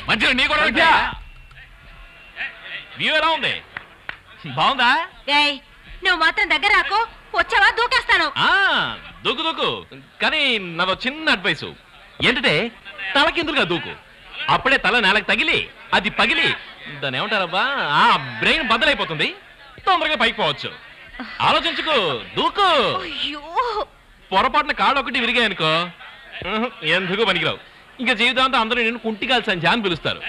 మంచిగా నీ కూడా వ్యూ ఎలా ఉంది? బాగుందా? నువ్వు మాత్రం దగ్గర రాకు, వచ్చావా దూకేస్తాను. దూకు దూకు, కానీ నాదో చిన్న అడ్వైసు ఏంటంటే తలకిందులుగా దూకు. అప్పుడే తల నేలకు తగిలి అది పగిలి దాన్ని ఏమంటారబ్బా బ్రెయిన్ బద్దలైపోతుంది, తొందరగా పైకి పోవచ్చు. ఆలోచించుకో, దూకు. పొరపాటున కాళ్ళు ఒకటి విరిగాయనుకో ఎందుకు పనికిరావు. ఇంకా జీవితాంతం అందరూ నేను కుంటికాల సంధ్య అని పిలుస్తారు.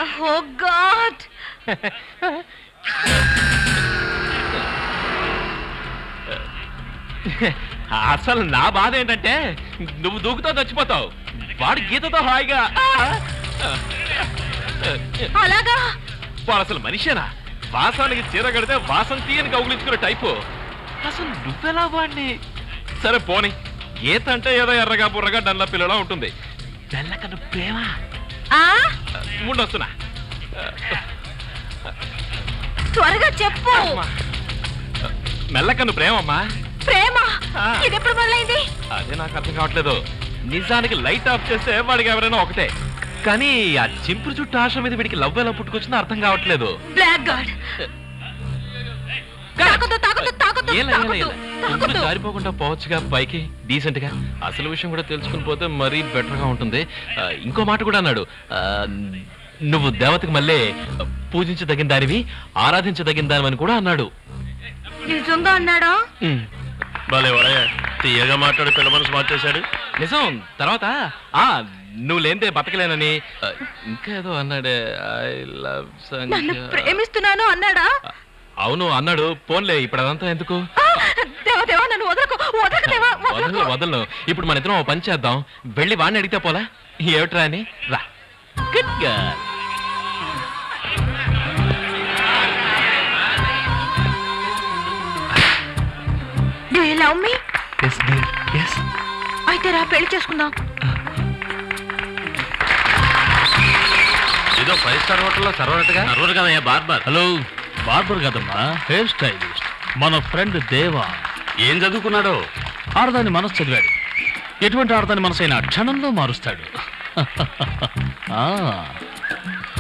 అసలు నా బాధ ఏంటంటే నువ్వు దూకుతో చచ్చిపోతావు, వాడు గీతతో హాయిగా. వాడు అసలు మనిషేనా? వాసానికి చీర కడితే వాసన తీయని కౌగులించుకునే టైపు. అసలు నువ్వెలా వాడిని? సరే పోనీ, గీత అంటే ఏదో ఎర్రగా బుర్రగా డల్ల పిల్లలా ఉంటుంది. తెల్లకన్ను ప్రేమ ముండొస్తున్నా, త్వరగా చెప్పు. మెల్లకన్ను ప్రేమమ్మా. ప్రేమ ఇదెప్పుడు మొదలైంది? అదే నాకు అర్థం కావట్లేదు. నిజానికి లైట్ ఆఫ్ చేస్తే వాడికి ఎవరైనా ఒకటే, కానీ ఆ చింపురు చుట్టూ ఆశ మీద వీడికి లవ్ ఎలా పుట్టుకొచ్చిందో అర్థం కావట్లేదు. జారిపోకుండా పోవచ్చుగా పైకి డీసెంట్ గా. అసలు విషయం కూడా తెలుసుకుని పోతే మరీ బెటర్ గా ఉంటుంది. ఇంకో మాట కూడా అన్నాడు, నువ్వు దేవతకి మళ్ళీ పూజించదగిన దానివి, ఆరాధించదగిన దానివని కూడా అన్నాడు. నిజంగా అన్నాడా? తీయగా మాట్లాడి పిల్ల మనసు మార్చేశాడు. నిజం. తర్వాత నువ్వు లేందే బతకలేనని ఇంకా ఏదో అన్నాడే. ఐ లవ్ నన్ను ప్రేమిస్తున్నాను అన్నాడా? అవును అన్నాడు. పోన్లే, ఇప్పుడు అదంతా ఎందుకు? వదలను. ఇప్పుడు మన ఇద్దరం పని చేద్దాం, వెళ్ళి వాడిని అడిగితే పోలా? ఏమిట్రా అని రా. Good girl. Do you love me? Yes, dear. Yes. అయితే రా, పెళ్లి చేసుకుందాం. ఏదో 5 స్టార్ హోటల్లో సర్వర్ కదయ్యా, బార్బర్. హలో, బార్బర్ కదమ్మా, హెయిర్ స్టైలిస్ట్. మన ఫ్రెండ్ దేవా. ఏం చదువుకున్నాడో? ఆడదాని మనసు చదివాడు. ఎటువంటి ఆడదాని మనసైనా క్షణంలో మారుస్తాడు.